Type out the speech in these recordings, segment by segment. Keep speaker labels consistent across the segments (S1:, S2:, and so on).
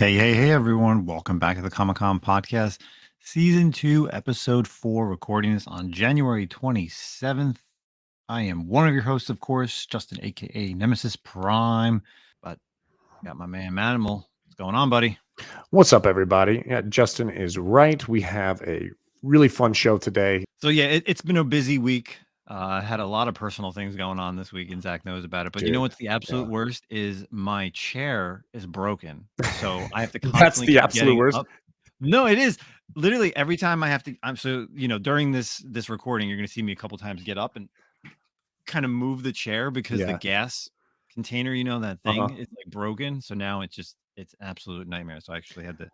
S1: Hey, everyone. Welcome back to the Comic Con Podcast, Season 2, Episode 4, recording this on January 27th. I am one of your hosts, of course, Justin, a.k.a. Nemesis Prime, but got my man Manimal. What's going on, buddy?
S2: What's up, everybody? Yeah, Justin is right. We have a really fun show today.
S1: So, yeah, it's been a busy week. I had a lot of personal things going on this week, and Zack knows about it. But you know
S2: Dude,
S1: what's the absolute worst is my chair is broken. So I have to
S2: That's
S1: constantly
S2: the
S1: keep
S2: absolute
S1: getting
S2: worst.
S1: up. No, it is literally every time I have to. I'm so during this recording, you're going to see me a couple times get up and kind of move the chair because the
S2: Yeah.
S1: gas container, that
S2: Uh-huh.
S1: thing is like broken. So now it's an absolute nightmare. So I actually had to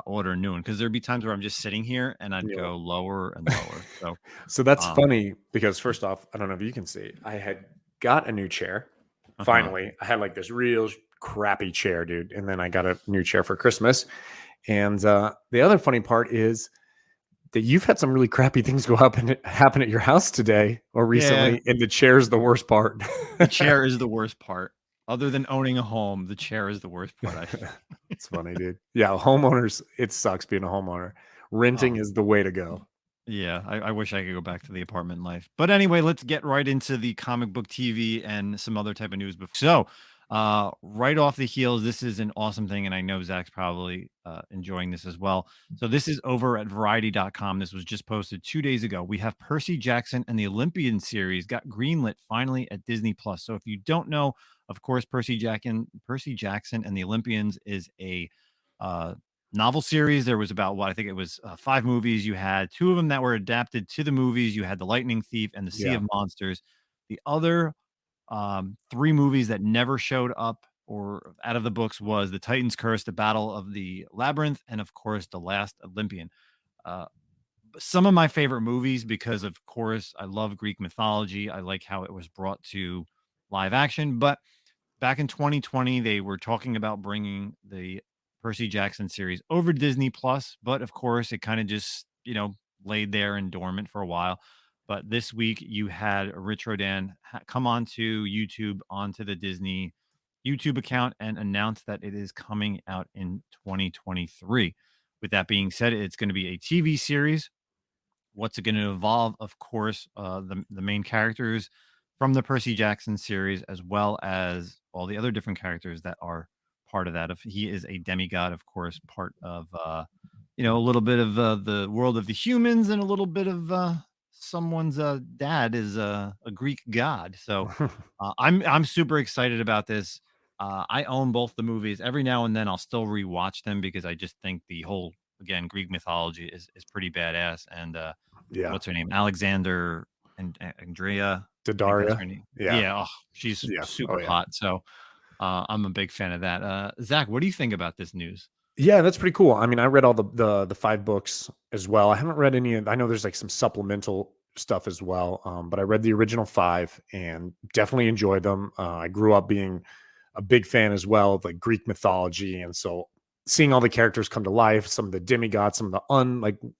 S1: order a new one because there'd be times where I'm just sitting here and I'd
S2: Yeah.
S1: go lower and lower. So
S2: So that's
S1: um,
S2: funny because first off, I don't know if you can see, I had got a new chair.
S1: uh-huh.
S2: Finally, I had like this real crappy chair, dude. And then I got a new chair for Christmas. And the other funny part is that you've had some really crappy things happen at your house today or
S1: Yeah,
S2: recently, and the chair's the worst part.
S1: the chair is the worst part. Other than owning a home, the chair is the worst part. I feel.
S2: It's funny, dude. Yeah, homeowners, it sucks being a homeowner. Renting
S1: Oh.
S2: is the way to go.
S1: Yeah, I wish I could go back to the apartment life. But anyway, let's get right into the comic book TV and some other type of news. So, right off the heels, this is an awesome thing, and I know Zach's probably enjoying this as well. So, this is over at Variety.com. This was just posted 2 days ago. We have Percy Jackson and the Olympian series got greenlit finally at Disney Plus. So, if you don't know, of course, Percy Jackson and the Olympians is a uh, novel series. There was about I think it was 5 movies. You had 2 of them that were adapted to the movies. You had The Lightning Thief and The Sea
S2: Yeah.
S1: of Monsters. The other 3 movies that never showed up or out of the books was The Titan's Curse, The Battle of the Labyrinth, and of course, The Last Olympian. Uh, some of my favorite movies because, of course, I love Greek mythology. I like how it was brought to live action. But back in 2020, they were talking about bringing the Percy Jackson series over to Disney Plus, but of course, it kind of just, laid there and dormant for a while. But this week, you had Rich Rodan come onto YouTube, onto the Disney YouTube account, and announce that it is coming out in 2023. With that being said, it's going to be a TV series. What's it going to involve? Of course, the main characters from the Percy Jackson series, as well as all the other different characters that are part of that. If he is a demigod, of course, part of a little bit of the world of the humans, and a little bit of someone's dad is a Greek god. So I'm super excited about this. I own both the movies. Every now and then, I'll still rewatch them because I just think the whole Greek mythology is pretty badass. And
S2: Yeah.
S1: what's her name? Alexander and Andrea. I think that's
S2: Dadaria.
S1: her name.
S2: Yeah.
S1: Yeah, oh, she's
S2: Yeah. Oh,
S1: super
S2: yeah.
S1: hot. So I'm a big fan of that. Zach, what do you think about this news?
S2: Yeah, that's pretty cool. I mean, I read all the 5 books as well. I haven't read any of I know there's like some supplemental stuff as well. But I read the original 5 and definitely enjoyed them. I grew up being a big fan as well of like Greek mythology. And so seeing all the characters come to life, some of the demigods, some of the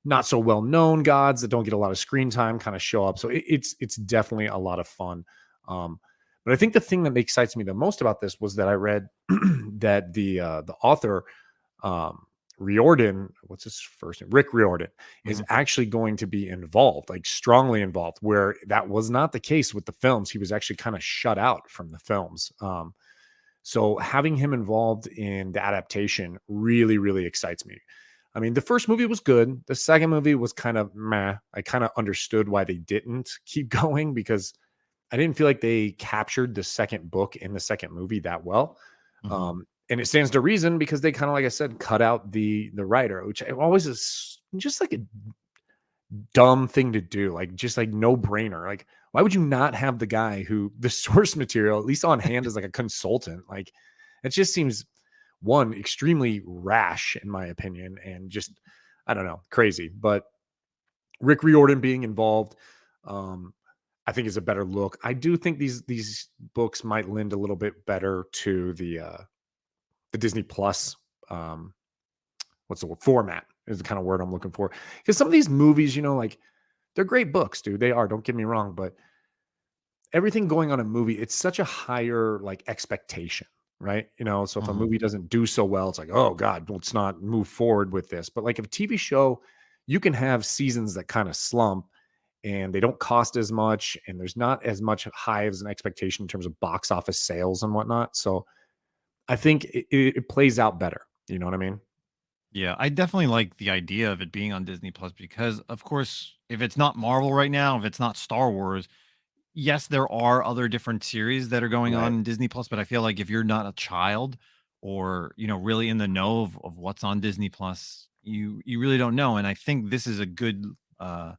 S2: not so well known gods that don't get a lot of screen time kind of show up. So it's definitely a lot of fun. Um, but I think the thing that excites me the most about this was that I read that the author Riordan, what's his first name? Rick Riordan is
S1: Mhm.
S2: actually going to be involved, like strongly involved, where that was not the case with the films. He was actually kind of shut out from the films. So having him involved in the adaptation really, really excites me. I mean, the first movie was good. The second movie was kind of meh. I kind of understood why they didn't keep going because I didn't feel like they captured the second book in the second movie that well.
S1: Mhm.
S2: And it stands to reason because they kind of, like I said, cut out the writer, which always is just like a dumb thing to do, like just like no brainer. Like, why would you not have the guy who the source material, at least on hand, as like a consultant? Like, it just seems one extremely rash, in my opinion, and just I don't know, crazy. But Rick Riordan being involved, um, I think is a better look. I do think these books might lend a little bit better to the Disney Plus what's the word format is the kind of word I'm looking for. Because some of these movies, like they're great books, dude. They are. Don't get me wrong, but everything going on a movie, it's such a higher like expectation. right? You know, so if a
S1: Mhm.
S2: movie doesn't do so well, it's like, oh God, let's not move forward with this. But like a TV show, you can have seasons that kind of slump and they don't cost as much, and there's not as much high as an expectation in terms of box office sales and whatnot. So I think it plays out better. You know what I mean?
S1: Yeah, I definitely like the idea of it being on Disney Plus because, of course, if it's not Marvel right now, if it's not Star Wars, yes, there are other different series that are going on
S2: Right.
S1: in Disney Plus, but I feel like if you're not a child or, really in the know of what's on Disney Plus, you really don't know. And I think this is a good uh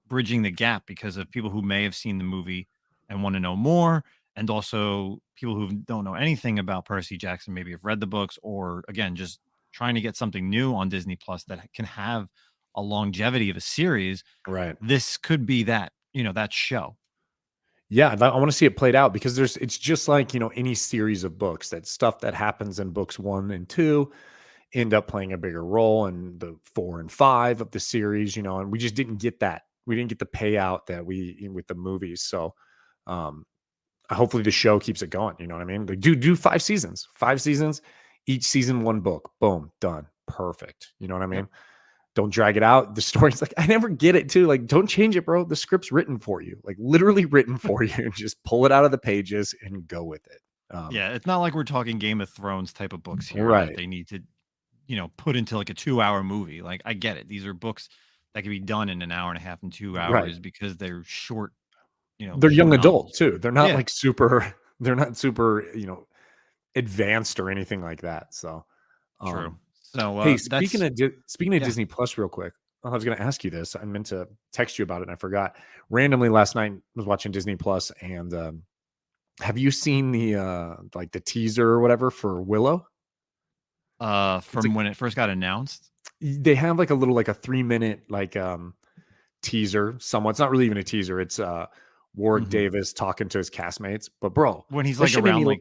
S1: bridging the gap because of people who may have seen the movie and want to know more, and also people who don't know anything about Percy Jackson, maybe have read the books, or again, just trying to get something new on Disney Plus that can have a longevity of a series.
S2: Right.
S1: This could be that, that show.
S2: Yeah, I want to see it played out because it's just like, any series of books, that stuff that happens in books 1 and 2 end up playing a bigger role in the 4 and 5 of the series, and we just didn't get that. We didn't get the payout that we with the movies. So, um hopefully the show keeps it going, you know what I mean? Like do 5 seasons. 5 seasons, each season 1 book. Boom, done. Perfect. You know what I
S1: Yep.
S2: mean? Don't drag it out. The story's like, I never get it too. Like, don't change it, bro. The script's written for you, like literally written for you. Just pull it out of the pages and go with it.
S1: Yeah, it's not like we're talking Game of Thrones type of books here that
S2: Right,
S1: they need to, put into like a 2-hour movie. Like I get it. These are books that can be done in an hour and a half and two
S2: right.
S1: hours because they're short,
S2: They're young
S1: short
S2: adult
S1: novels.
S2: too. They're not
S1: Yeah,
S2: like super. They're not super. Advanced or anything like that. So,
S1: true.
S2: um,
S1: So
S2: hey,
S1: that's
S2: speaking of
S1: yeah.
S2: Disney Plus, real quick, I was going to ask you this. I meant to text you about it, and I forgot. Randomly last night, I was watching Disney Plus, and have you seen the like the teaser or whatever for Willow? It's
S1: From
S2: like
S1: when it first got announced.
S2: they have like a little like a 3 minute like teaser. Somewhat, it's not really even a teaser. It's Warwick
S1: Mhm.
S2: Davis talking to his castmates. But bro,
S1: When he's
S2: that
S1: like
S2: shit made
S1: around
S2: me look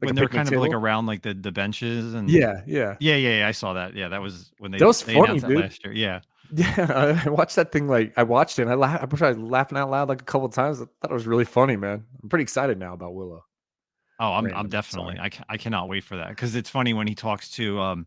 S2: like
S1: when
S2: a
S1: they're
S2: picnic
S1: kind of like
S2: table.
S1: around like the benches and
S2: Yeah, yeah,
S1: yeah, I saw that. Yeah, that was when
S2: that was
S1: they
S2: funny,
S1: announced that
S2: dude.
S1: last year. Yeah.
S2: Yeah, I watched that thing, like, I watched it, and I was laughing out loud, like, a couple of times. I thought it was really funny, man. I'm pretty excited now about Willow.
S1: Oh, I'm
S2: Random,
S1: definitely.
S2: sorry.
S1: I cannot wait for that because it's funny when he talks to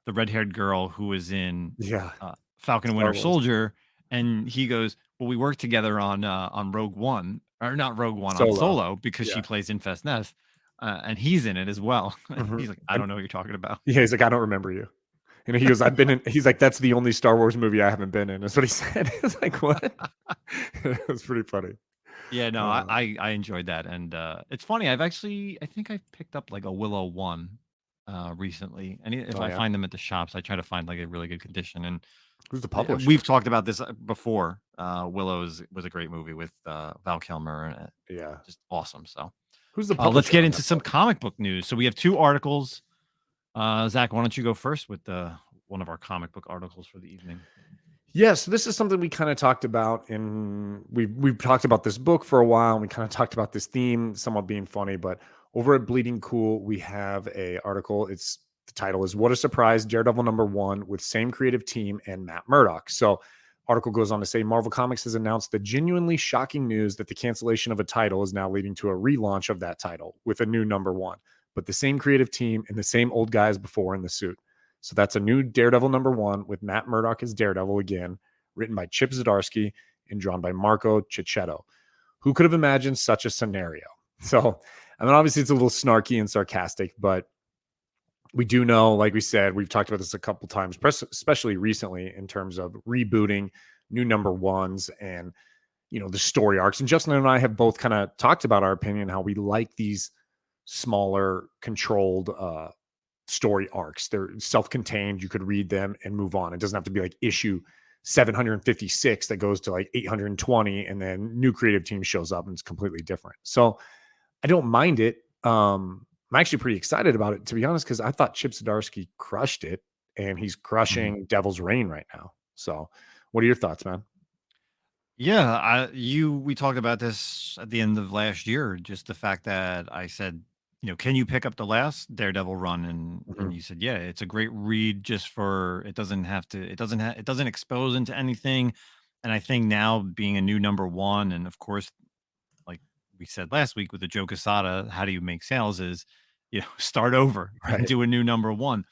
S1: the red-haired girl who was in
S2: Yeah,
S1: Falcon and
S2: Star
S1: Winter
S2: Wars.
S1: Soldier, and he goes, "Well, we worked together on Rogue One, or not Rogue One, on
S2: Solo.
S1: Solo because she
S2: Yeah,
S1: plays Infest Nest, and he's in it as well."
S2: mhm,
S1: He's like, "I
S2: and
S1: don't know what you're talking about."
S2: yeah, he's like, "I don't remember you." And he goes, "I've been in," he's like, "That's the only Star Wars movie I haven't been in." That's what he said. It's like, "What?" It was pretty funny.
S1: Yeah, no,
S2: Uh,
S1: I enjoyed that, and it's funny. I think I picked up like a Willow one recently, and if
S2: oh,
S1: I
S2: yeah?
S1: find them at the shops, I try to find like a really good condition. And
S2: Who's the
S1: we've
S2: publisher?
S1: talked about this before. Willows was a great movie with Val Kilmer, and
S2: Yeah.
S1: just awesome. So
S2: Who's the
S1: let's
S2: publisher
S1: get
S2: on
S1: into
S2: that
S1: some
S2: book?
S1: comic book news. So we have two articles. Zach, why don't you go first with one of our comic book articles for the evening?
S2: Yeah, so this is something we kind of talked about, and we've talked about this book for a while, and we kind of talked about this theme somewhat being funny. But over at Bleeding Cool, we have a article. It's the title is "What a Surprise! Daredevil #1 with same creative team and Matt Murdock." So, article goes on to say Marvel Comics has announced the genuinely shocking news that the cancellation of a title is now leading to a relaunch of that title with a new #1, but the same creative team and the same old guys before in the suit. So that's a new Daredevil #1 with Matt Murdock as Daredevil again, written by Chip Zdarsky and drawn by Marco Cicchetto. Who could have imagined such a scenario? So, I mean, obviously it's a little snarky and sarcastic, but we do know, like we said, we've talked about this a couple times, especially recently in terms of rebooting new #1s and the story arcs. And Justin and I have both kind of talked about our opinion how we like these smaller, controlled story arcs. They're self-contained. You could read them and move on. It doesn't have to be like issue 756 that goes to like 820 and then new creative team shows up and it's completely different. So I don't mind it. I'm actually pretty excited about it, to be honest, because I thought Chip Zdarsky crushed it and he's crushing Devil's Reign right now. So what are your thoughts, man?
S1: Yeah, we talked about this at the end of last year, just the fact that I said, can you pick up the last Daredevil run? And
S2: Mhm.
S1: you said, yeah, it's a great read just for it doesn't expose into anything. And I think now being a new #1, and of course, like we said last week with the Joe Quesada, how do you make sales is, start over and
S2: Right.
S1: do a new number one.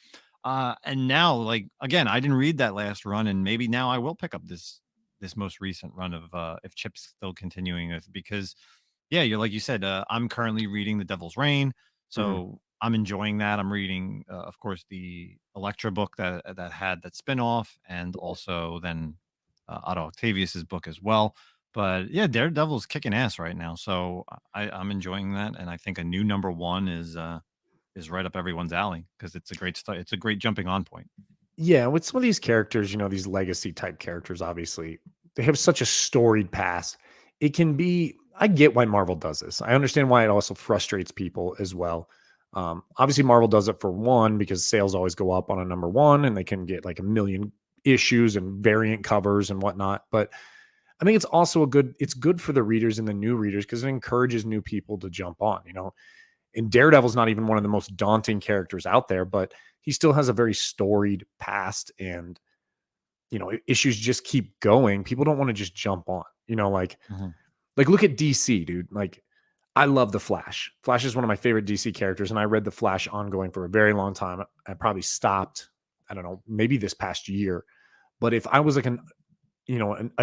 S1: And now, like again, I didn't read that last run, and maybe now I will pick up this most recent run of if Chip's still continuing with, because yeah, you're like you said, I'm currently reading The Devil's Reign,
S2: Mhm.
S1: so I'm enjoying that. I'm reading, of course, the Electra book that had that spinoff, and also then Otto Octavius's book as well. But yeah, Daredevil's kicking ass right now, so I'm enjoying that, and I think a new number one is right up everyone's alley because it's a great start. It's a great jumping on point.
S2: Yeah, with some of these characters, these legacy type characters, obviously, they have such a storied past. It can be, I get why Marvel does this. I understand why it also frustrates people as well. Obviously, Marvel does it for one because sales always go up on a number one and they can get like a million issues and variant covers and whatnot. But I think it's also it's good for the readers and the new readers because it encourages new people to jump on. And Daredevil's not even one of the most daunting characters out there, but he still has a very storied past, and issues just keep going. People don't want to just jump on.
S1: Mhm.
S2: Like look at DC, dude. Like I love the Flash. Flash is one of my favorite DC characters, and I read the Flash ongoing for a very long time. I probably stopped, I don't know, maybe this past year. But if I was like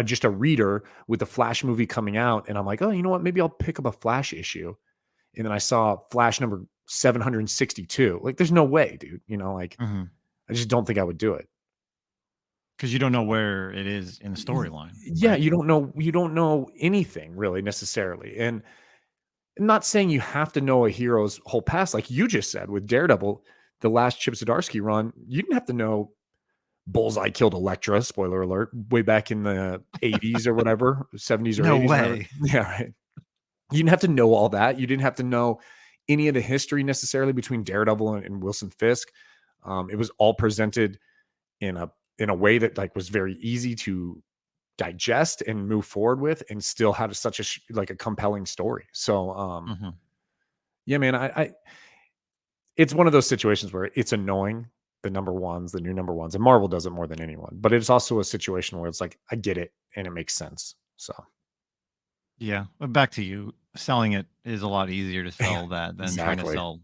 S2: just a reader with the Flash movie coming out, and I'm like, oh, you know what? Maybe I'll pick up a Flash issue, and then I saw Flash number 762. Like, there's no way, dude. Like
S1: Mhm.
S2: I just don't think I would do it.
S1: 'Cause you don't know where it is in the storyline,
S2: Yeah,
S1: right?
S2: you don't know anything really necessarily. And I'm not saying you have to know a hero's whole past, like you just said with Daredevil, the last Chip Zdarsky run. You didn't have to know Bullseye killed Elektra. Spoiler alert! Way back in the 80s or whatever, 70s or
S1: No
S2: 80s, whatever.
S1: way.
S2: Yeah, right. You didn't have to know all that. You didn't have to know any of the history necessarily between Daredevil and Wilson Fisk. It was all presented in a way that like was very easy to digest and move forward with, and still had such like a compelling story. So
S1: Mhm.
S2: yeah, man, I it's one of those situations where it's annoying, the new number ones, and Marvel does it more than anyone. But it's also a situation where it's like I get it and it makes sense. So
S1: Yeah, but back to you, selling it is a lot easier to
S2: yeah,
S1: sell that than trying to
S2: exactly.
S1: sell,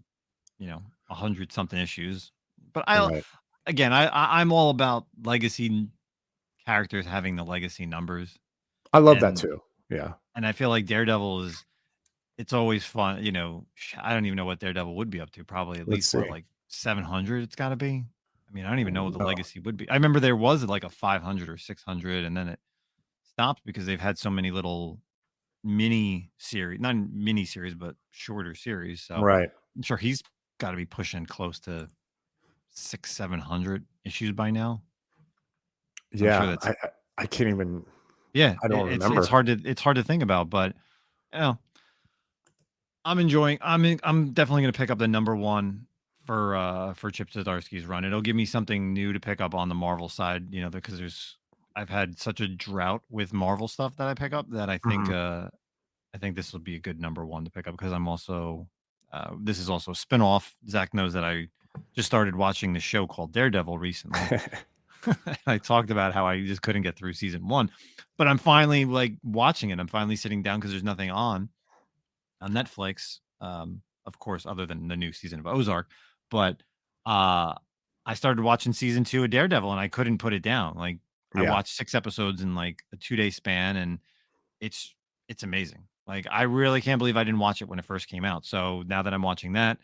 S1: 100 something issues. But I
S2: Right.
S1: again, I'm all about legacy characters having the legacy numbers,
S2: I love that
S1: and
S2: too. Yeah.
S1: I feel like Daredevil is it's always fun, I don't even know what Daredevil would be up to, probably at
S2: Let's
S1: least what,
S2: see.
S1: like 700 it's gotta be? I mean, I don't even know what the
S2: Oh,
S1: legacy would be. I remember there was like a 500 or 600, and then it stopped because they've had so many little mini series, not mini series, but shorter series. So
S2: right.
S1: I'm sure he's got to be pushing close to 700 issues by now. I'm sure
S2: Yeah.
S1: that's
S2: I can't even.
S1: yeah.
S2: I don't
S1: It's
S2: remember.
S1: hard to think about, but you know, I'm enjoying. I'm definitely going to pick up the number one for Chip Zdarsky's run. It'll give me something new to pick up on the Marvel side, because I've had such a drought with Marvel stuff that I pick up that
S2: Mhm.
S1: I think this will be a good number one to pick up because I'm also this is also a spinoff. Zach knows that I just started watching the show called Daredevil recently. I talked about how I just couldn't get through season one, but I'm finally like watching it. I'm finally sitting down because there's nothing on Netflix. Of course, other than the new season of Ozark, but uh, I started watching season two of Daredevil and I couldn't put it down. Like I
S2: Yeah.
S1: watched 6 episodes in like a 2 day span, and it's it's amazing. Like, I really can't believe I didn't watch it when it first came out. So now that I'm watching that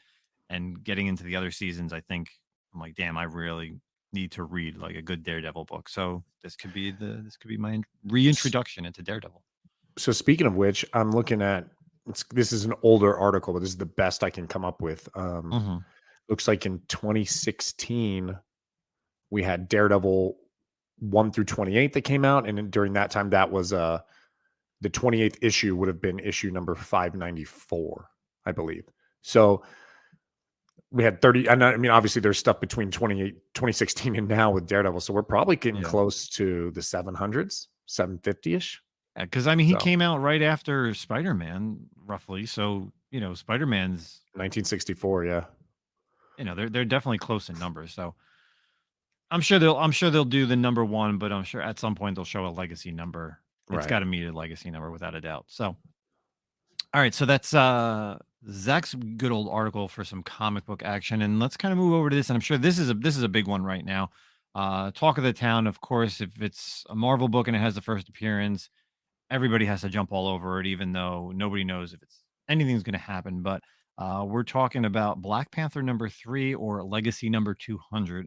S1: and getting into the other seasons, I think I'm like, damn, I really need to read like a good Daredevil book. So this could be my
S2: S-
S1: reintroduction into Daredevil.
S2: So speaking of which, I'm looking at this is an older article, but this is the best I can come up with.
S1: Hmm.
S2: Looks like in 2016 we had Daredevil 1 through 28 that came out, and during that time that was the 28th issue would have been issue number 594, I believe. So we had 30. I mean, obviously, there's stuff between 2016 and now with Daredevil. So we're probably getting
S1: Yeah.
S2: close to the 700s, 750 ish.
S1: Because I mean, he
S2: So
S1: came out right after Spider Man, roughly. So, Spider Man's,
S2: 1964. Yeah.
S1: they're definitely close in numbers. So I'm sure they'll do the number one, but I'm sure at some point they'll show a legacy number. It's
S2: Right.
S1: got to meet a legacy number without a doubt. So all right, so Zach's good old article for some comic book action, and let's kind of move over to this. And I'm sure this is a big one right now. Talk of the town, of course. If it's a Marvel book and it has the first appearance, everybody has to jump all over it, even though nobody knows if it's anything's going to happen. But we're talking about Black Panther number 3 or Legacy number 200,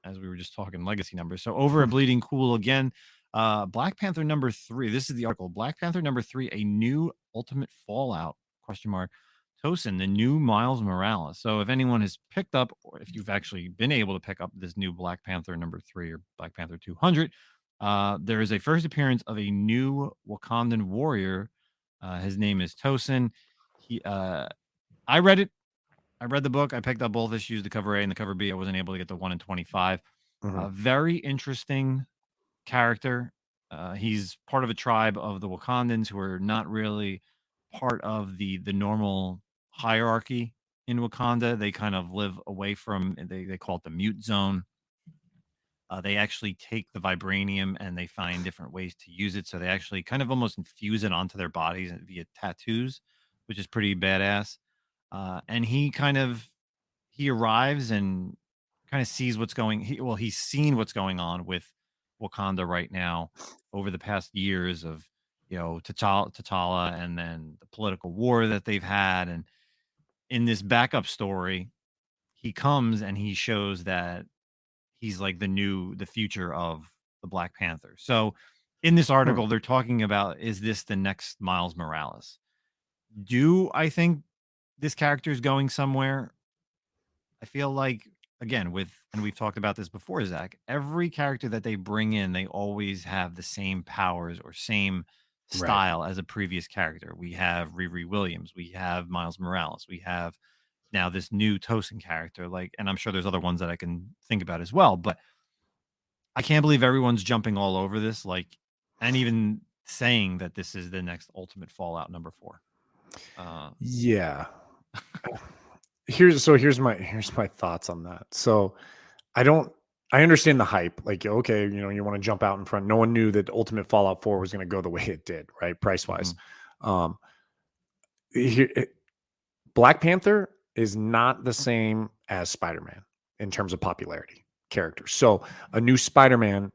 S1: as we were just talking legacy numbers. So over at Bleeding Cool again, Black Panther number 3. This is the article. Black Panther number 3, a new ultimate fallout question mark. Tosin, the new Miles Morales. So if anyone has picked up, or if you've actually been able to pick up this new Black Panther number 3 or Black Panther 200, there is a first appearance of a new Wakandan warrior. His name is Tosin. He, I read it. I read the book. I picked up both issues, the cover A and the cover B. I wasn't able to get the 1 in 25.
S2: Mhm.
S1: Very interesting character. He's part of a tribe of the Wakandans who are not really part of the normal hierarchy in Wakanda. They kind of live away from. They call it the mute zone. They actually take the vibranium and they find different ways to use it. So they actually kind of almost infuse it onto their bodies via tattoos, which is pretty badass. And he arrives and kind of sees what's going. He's seen what's going on with Wakanda right now over the past years of T'Challa, and then the political war that they've had. And in this backup story, he comes and he shows that he's like the future of the Black Panther. So in this
S2: Hmm.
S1: article, they're talking about, is this the next Miles Morales? Do I think this character is going somewhere? I feel like, again, and we've talked about this before, Zach, every character that they bring in, they always have the same powers or same
S2: Right.
S1: style as a previous character. We have Riri Williams, we have Miles Morales, we have now this new Tosin character, like, and I'm sure there's other ones that I can think about as well, but I can't believe everyone's jumping all over this, like, and even saying that this is the next Ultimate Fallout number 4. Uh,
S2: Yeah. Here's my thoughts on that. So I don't I understand the hype. Like, okay, you want to jump out in front. No one knew that Ultimate Fallout 4 was going to go the way it did, right? Price wise.
S1: mhm,
S2: Um here, Black Panther is not the same as Spider-Man in terms of popularity characters. So a new Spider-Man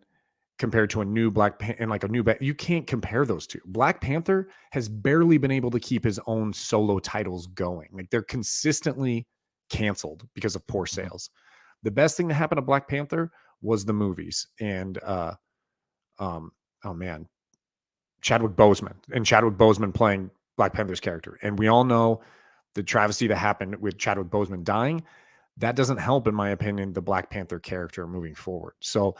S2: compared to a new and like a new you can't compare those two. Black Panther has barely been able to keep his own solo titles going. Like they're consistently canceled because of poor
S1: mhm,
S2: sales. The best thing to happen to Black Panther was the movies and um oh man, Chadwick Boseman playing Black Panther's character. And we all know the travesty that happened with Chadwick Boseman dying. That doesn't help, in my opinion, the Black Panther character moving forward. So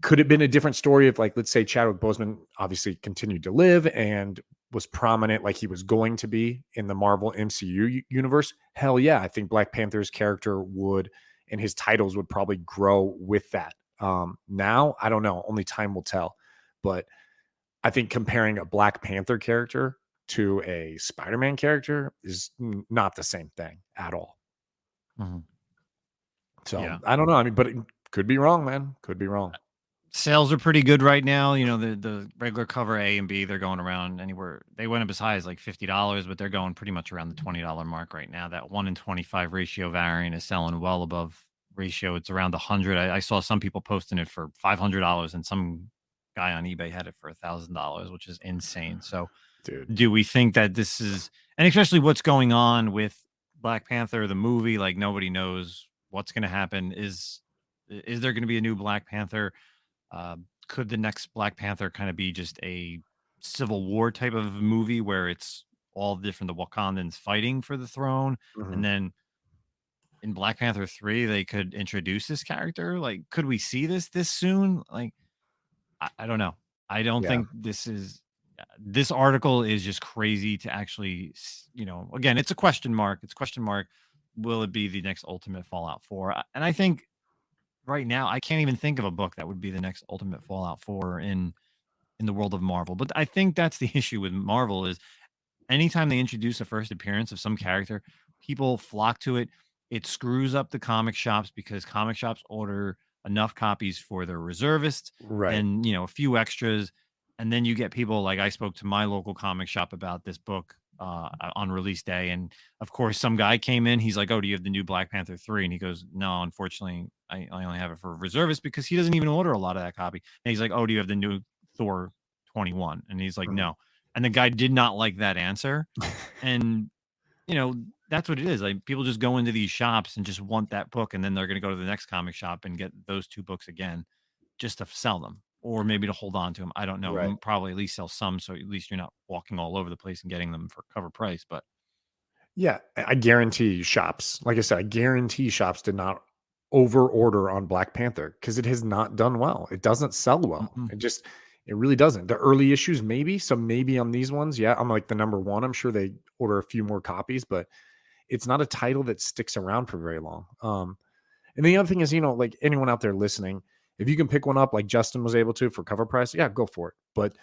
S2: could it have been a different story if, like, let's say Chadwick Boseman obviously continued to live and was prominent like he was going to be in the Marvel MCU universe? Hell yeah. I think Black Panther's character would and his titles would probably grow with that. Now, I don't know. Only time will tell. But I think comparing a Black Panther character to a Spider-Man character is not the same thing at all.
S1: mhm.
S2: So
S1: Yeah.
S2: I don't know. I mean, but it could be wrong, man. Could be wrong.
S1: Sales are pretty good right now. The regular cover A and B, they're going around anywhere. They went up as high as like $50, but they're going pretty much around the $20 mark right now. That 1 in 25 ratio variant is selling well above ratio. It's around 100. I saw some people posting it for $500, and some guy on eBay had it for $1,000, which is insane. So
S2: Dude.
S1: do we think that this is, and especially what's going on with Black Panther, the movie, like nobody knows what's going to happen. Is there going to be a new Black Panther? Could the next Black Panther kind of be just a Civil War type of movie where it's all different, the Wakandans fighting for the throne,
S2: Mhm.
S1: and then in Black Panther 3 they could introduce this character? Like, could we see this soon? Like, I don't know. I don't
S2: Yeah.
S1: think this article is just crazy to actually, again, it's a question mark. It's question mark. Will it be the next Ultimate Fallout 4? And I think right now I can't even think of a book that would be the next Ultimate Fallout 4 in the world of Marvel. But I think that's the issue with Marvel is anytime they introduce a first appearance of some character, people flock to it. It screws up the comic shops because comic shops order enough copies for their reservists
S2: Right.
S1: and a few extras. And then you get people like, I spoke to my local comic shop about this book on release day. And of course, some guy came in. He's like, "Oh, do you have the new Black Panther 3?" And he goes, "No, unfortunately, I only have it for reservists," because he doesn't even order a lot of that copy. And he's like, "Oh, do you have the new Thor 21?" And he's like,
S2: Mhm.
S1: "No." And the guy did not like that answer. And you know, that's what it is. Like people just go into these shops and just want that book, and then they're going to go to the next comic shop and get those two books again, just to sell them, or maybe to hold on to them. I don't know.
S2: Right.
S1: Probably at least sell some, so at least you're not walking all over the place and getting them for cover price. But
S2: Yeah, I guarantee shops, like I said, I guarantee shops did not over order on Black Panther because it has not done well. It doesn't sell well.
S1: mm-mm.
S2: It really doesn't. The early issues, maybe. So maybe on these ones, yeah, I'm like the number one. I'm sure they order a few more copies, but it's not a title that sticks around for very long. And the other thing is, like anyone out there listening, if you can pick one up like Justin was able to for cover price, yeah, go for it. But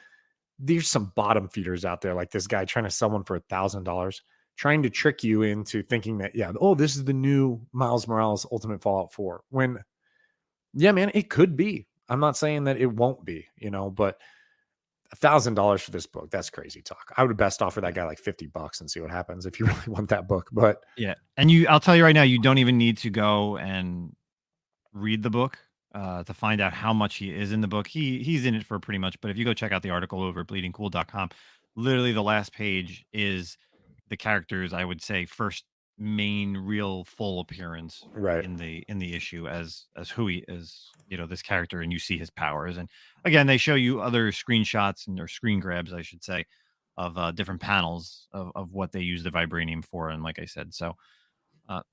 S2: there's some bottom feeders out there, like this guy trying to sell one for $1,000, trying to trick you into thinking that, yeah, oh, this is the new Miles Morales Ultimate Fallout 4. When, yeah, man, it could be. I'm not saying that it won't be, but $1,000 for this book, that's crazy talk. I would best offer that
S1: Yeah,
S2: guy like $50 and see what happens if you really want that book. But
S1: yeah. And I'll tell you right now, you don't even need to go and read the book to find out how much he is in the book. He's in it for pretty much. But if you go check out the article over at bleedingcool.com, literally the last page is the character's, I would say, first main real full appearance
S2: right,
S1: in the issue as who he is, this character, and you see his powers. And again, they show you other screenshots or screen grabs, I should say, of different panels of what they use the vibranium for. And like I said, so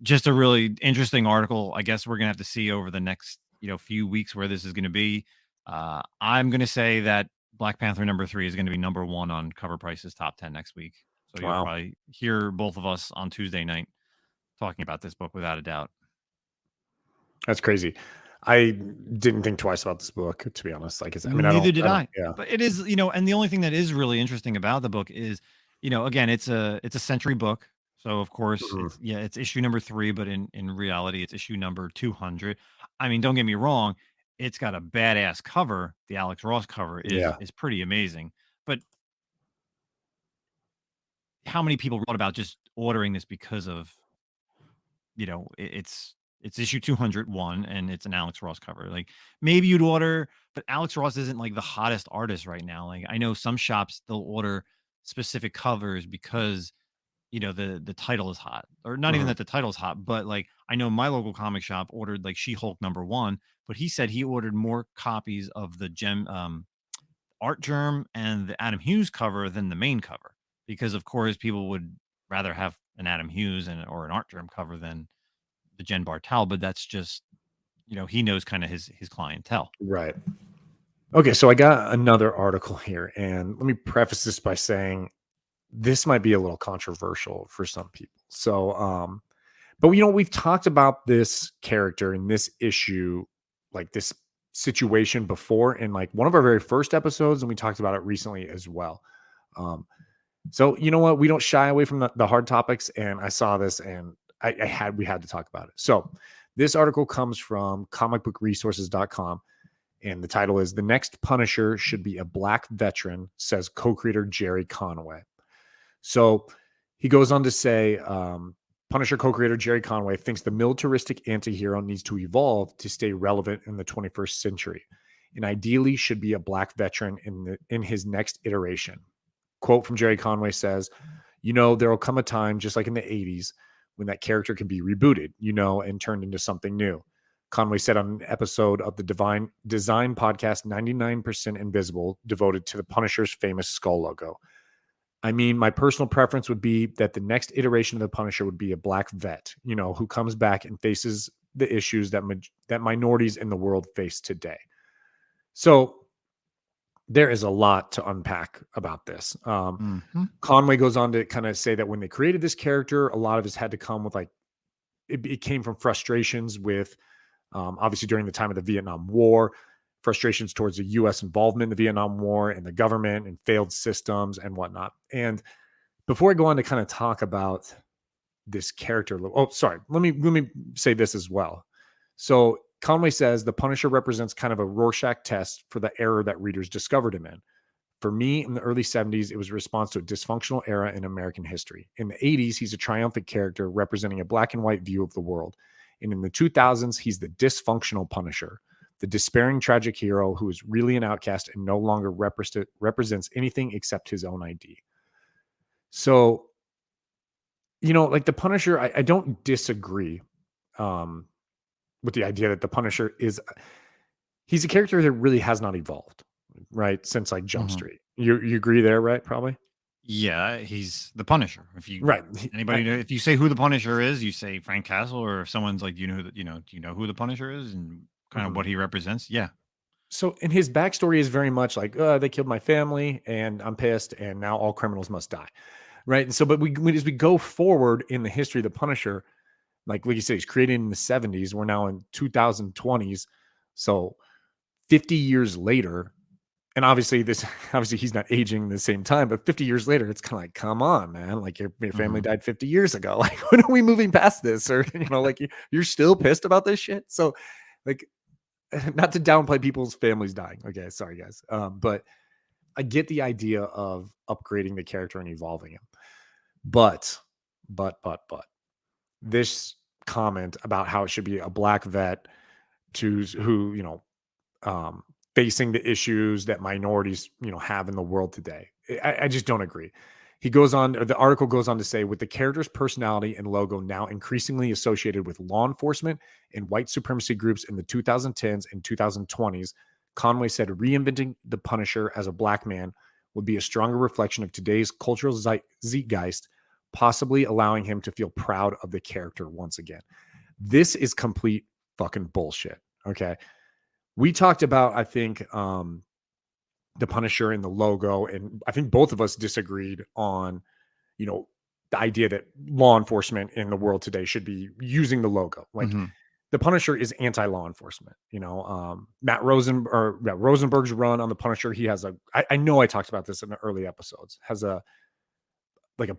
S1: just a really interesting article. I guess we're gonna have to see over the next few weeks where this is going to be. I'm going to say that Black Panther #3 is going to be number one on Cover Price's top 10 next week. So you'll
S2: wow,
S1: probably hear both of us on Tuesday night talking about this book without a doubt.
S2: that's crazy. I didn't think twice about this book, to be honest. Like, I mean,
S1: Neither did
S2: I don't,
S1: I.
S2: yeah.
S1: But it is, and the only thing that is really interesting about the book is, again, it's a century book. So of course
S2: Mhm.
S1: it's issue #3, but in reality it's issue number 200. I mean, don't get me wrong, it's got a badass cover. The Alex Ross cover is
S2: Yeah,
S1: is pretty amazing. But how many people wrote about just ordering this because of, it's issue 201 and it's an Alex Ross cover. Like maybe you'd order, but Alex Ross isn't like the hottest artist right now. Like I know some shops they'll order specific covers because the title is hot, or not even
S2: mhm,
S1: that the title's hot, but like I know my local comic shop ordered like She-Hulk #1, but he said he ordered more copies of the gem art germ and the Adam Hughes cover than the main cover, because of course people would rather have an Adam Hughes or an art germ cover than the Jen Bartel. But that's just, he knows kind of his clientele.
S2: right. Okay, so I got another article here, and let me preface this by saying this might be a little controversial for some people. So, but we've talked about this character in this issue, like this situation before in like one of our very first episodes, and we talked about it recently as well. Um, so you know what? We don't shy away from the hard topics, and I saw this, and we had to talk about it. So this article comes from comicbookresources.com, and the title is "The Next Punisher Should Be a Black Veteran," says co-creator Gerry Conway. So he goes on to say, Punisher co-creator Gerry Conway thinks the militaristic anti-hero needs to evolve to stay relevant in the 21st century, and ideally should be a black veteran in his next iteration. Quote from Gerry Conway says, there will come a time, just like in the 80s, when that character can be rebooted, and turned into something new. Conway said on an episode of the Divine Design podcast, 99% Invisible, devoted to the Punisher's famous skull logo. I mean, my personal preference would be that the next iteration of the Punisher would be a black vet, who comes back and faces the issues that minorities in the world face today. So there is a lot to unpack about this.
S1: Hmm.
S2: Conway goes on to kind of say that when they created this character, a lot of this had to come with it came from frustrations with obviously during the time of the Vietnam War, frustrations towards the U.S. involvement in the Vietnam War and the government and failed systems and whatnot. And before I go on to kind of talk about this character, sorry, let me say this as well. So Conway says the Punisher represents kind of a Rorschach test for the error that readers discovered him in. For me, in the early 70s, it was a response to a dysfunctional era in American history. In the 80s, he's a triumphant character representing a black and white view of the world. And in the 2000s, he's the dysfunctional Punisher, the despairing tragic hero who is really an outcast and no longer represents anything except his own ID. So, like the Punisher, I don't disagree um, with the idea that the Punisher he's a character that really has not evolved, right? Since like Jump
S1: Mhm.
S2: Street. You agree there, right? Probably.
S1: Yeah, he's the Punisher.
S2: Right.
S1: If you say who the Punisher is, you say Frank Castle, or if someone's like, do you know who the Punisher is and kind of
S2: Mhm.
S1: what he represents? Yeah.
S2: So, and his backstory is very much like, they killed my family and I'm pissed and now all criminals must die. Right. And so, but as we go forward in the history of the Punisher, like you said, he's created in the 70s. We're now in 2020s. So 50 years later, and obviously obviously he's not aging the same time, but 50 years later, it's kind of like, come on, man. Like your family
S1: Mhm.
S2: died 50 years ago. Like, when are we moving past this? Or, like you're still pissed about this shit. So like, not to downplay people's families dying. Okay. Sorry guys. But I get the idea of upgrading the character and evolving him. But this comment about how it should be a black vet who, um, facing the issues that minorities, have in the world today. I just don't agree. The article goes on to say, with the character's personality and logo now increasingly associated with law enforcement and white supremacy groups in the 2010s and 2020s, Conway said reinventing the Punisher as a black man would be a stronger reflection of today's cultural zeitgeist, possibly allowing him to feel proud of the character once again. This is complete fucking bullshit. Okay. We talked about, I think, the Punisher and the logo, and I think both of us disagreed on, you know, the idea that law enforcement in the world today should be using the logo. Like
S1: Mhm.
S2: the Punisher is anti-law enforcement. Matt Rosenberg's run on the Punisher. He has I know I talked about this in the early episodes. Has a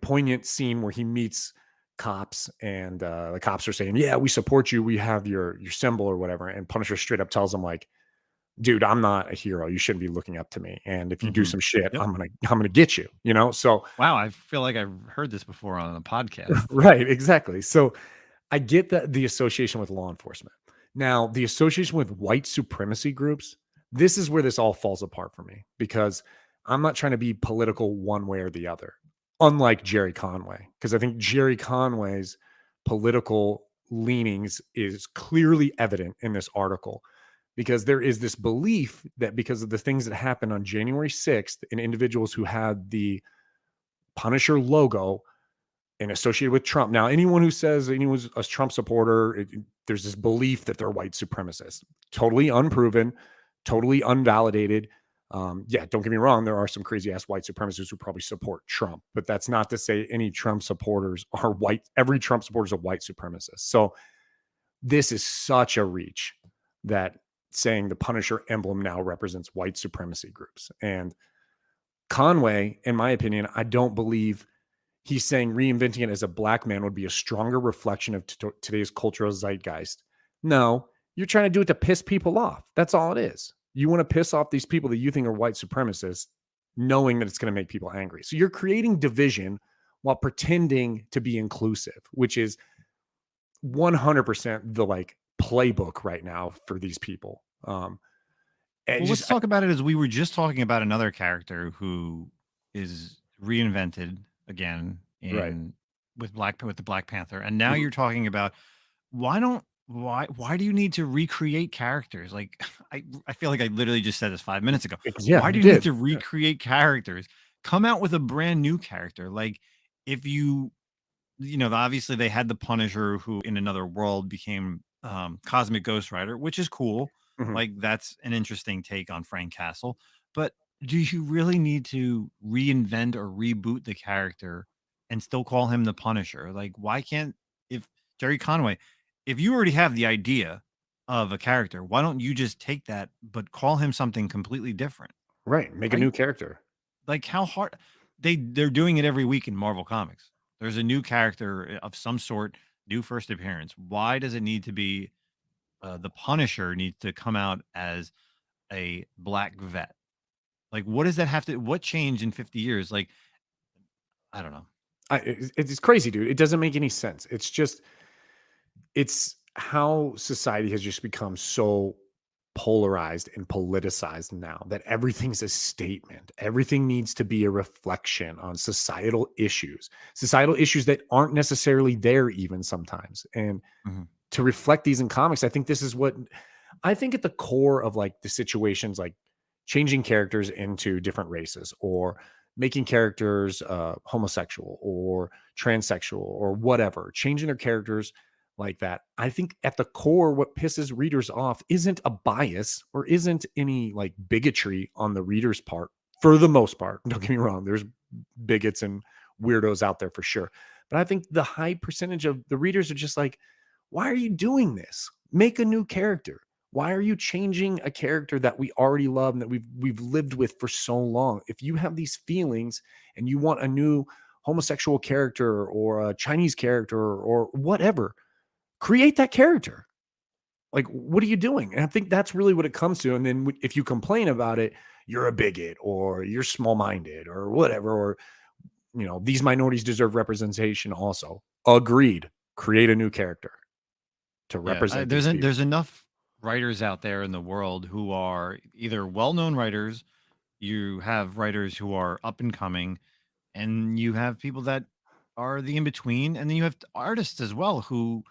S2: poignant scene where he meets cops and the cops are saying, "Yeah, we support you. We have your symbol or whatever." And Punisher straight up tells him like, dude, I'm not a hero. You shouldn't be looking up to me. And if you do
S1: Mhm.
S2: some shit,
S1: Yep.
S2: I'm gonna get you, So
S1: Wow, I feel like I've heard this before on a podcast.
S2: right, exactly. So I get that the association with law enforcement. Now, the association with white supremacy groups, this is where this all falls apart for me because I'm not trying to be political one way or the other, unlike Gerry Conway, because I think Gerry Conway's political leanings is clearly evident in this article because there is this belief that because of the things that happened on January 6th and individuals who had the Punisher logo and associated with Trump. Now, anyone who says anyone's a Trump supporter, there's this belief that they're white supremacists. Totally unproven, totally unvalidated. Yeah, don't get me wrong. There are some crazy ass white supremacists who probably support Trump, but that's not to say any Trump supporters are white. Every Trump supporter is a white supremacist. So this is such a reach that saying the Punisher emblem now represents white supremacy groups. And Conway, in my opinion, I don't believe he's saying reinventing it as a black man would be a stronger reflection of today's cultural zeitgeist. No, you're trying to do it to piss people off. That's all it is. You want to piss off these people that you think are white supremacists, knowing that it's going to make people angry. So you're creating division while pretending to be inclusive, which is 100% the like playbook right now for these people. And
S1: Well, let's talk about it as we were just talking about another character who is reinvented again
S2: right.
S1: in with the Black Panther, and now
S2: Mhm.
S1: you're talking about why do you need to recreate characters? Like I feel like I literally just said this 5 minutes ago.
S2: Yeah,
S1: Why do
S2: you
S1: you need
S2: did.
S1: to
S2: Yeah.
S1: recreate characters? Come out with a brand new character. Like if obviously they had the Punisher who in another world became Cosmic Ghost Rider, which is cool.
S2: Mhm.
S1: Like that's an interesting take on Frank Castle. But do you really need to reinvent or reboot the character and still call him the Punisher? Like, why can't if Gerry Conway, if you already have the idea of a character, why don't you just take that but call him something completely different?
S2: Right. Make a
S1: Right?
S2: new character.
S1: Like how hard they're doing it every week in Marvel Comics. There's a new character of some sort, new first appearance. Why does it need to be the Punisher needs to come out as a black vet? Like, what does that have to? What changed in 50 years? Like, I don't know.
S2: It's crazy, dude. It doesn't make any sense. It's how society has just become so polarized and politicized now that everything's a statement. Everything needs to be a reflection on societal issues that aren't necessarily there even sometimes. And
S1: Mhm.
S2: to reflect these in comics, I think this is what I think at the core of like the situations, like changing characters into different races or making characters homosexual or transsexual or whatever, changing their characters like that. I think at the core, what pisses readers off isn't a bias or isn't any like bigotry on the reader's part for the most part. Don't get me wrong, there's bigots and weirdos out there for sure. But I think the high percentage of the readers are just like, why are you doing this? Make a new character. Why are you changing a character that we already love and that we've lived with for so long? If you have these feelings and you want a new homosexual character or a Chinese character or whatever, create that character. Like, what are you doing? And I think that's really what it comes to. And then if you complain about it, you're a bigot or you're small minded or whatever, or, these minorities deserve representation also. Agreed. Create a new character to
S1: Yeah,
S2: represent
S1: there's
S2: these
S1: there's
S2: people.
S1: enough writers out there in the world who are either well-known writers. You have writers who are up and coming, and you have people that are the in between, and then you have artists as well who,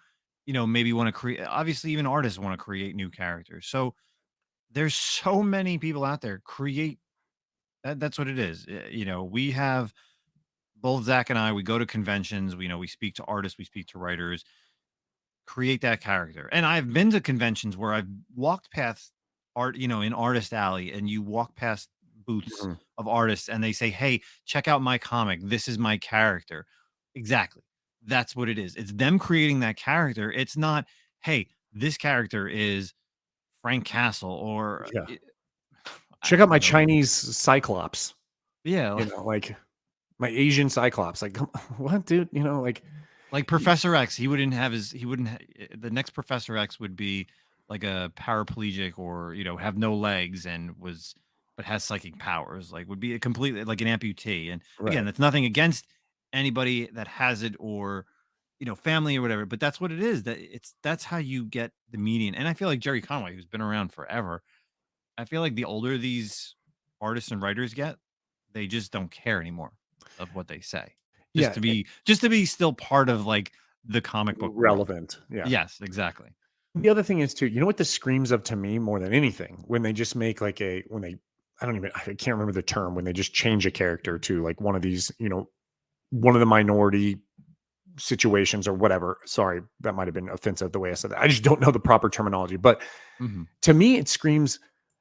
S1: maybe want to create. Obviously, even artists want to create new characters. So there's so many people out there. Create that's what it is. We have both Zach and I. We go to conventions. We speak to artists. We speak to writers. Create that character. And I've been to conventions where I've walked past art, in Artist Alley, and you walk past booths
S2: Mhm.
S1: of artists and they say, "Hey, check out my comic. This is my character." Exactly. That's what it is. It's them creating that character. It's not, "Hey, this character is Frank Castle," or
S2: Yeah. Check out my
S1: you know,
S2: Chinese Cyclops,
S1: yeah,
S2: like my Asian Cyclops. Like, come, what, dude?
S1: like Professor X, he wouldn't the next Professor X would be like a paraplegic or, have no legs and but has psychic powers, like would be a completely like an amputee. And again,
S2: right.
S1: that's nothing against anybody that has it or, family or whatever, but that's what it is. That's how you get the median. And I feel like Gerry Conway, who's been around forever, I feel like the older these artists and writers get, they just don't care anymore of what they say.
S2: Yeah.
S1: Just to be still part of like the comic book world.
S2: Relevant. Yeah.
S1: Yes, exactly.
S2: The other thing is too, you know what this screams of to me more than anything? When they just make like I can't remember the term, when they just change a character to like one of these, one of the minority situations or whatever. Sorry, that might have been offensive the way I said that. I just don't know the proper terminology. But
S1: Mhm.
S2: to me, it screams,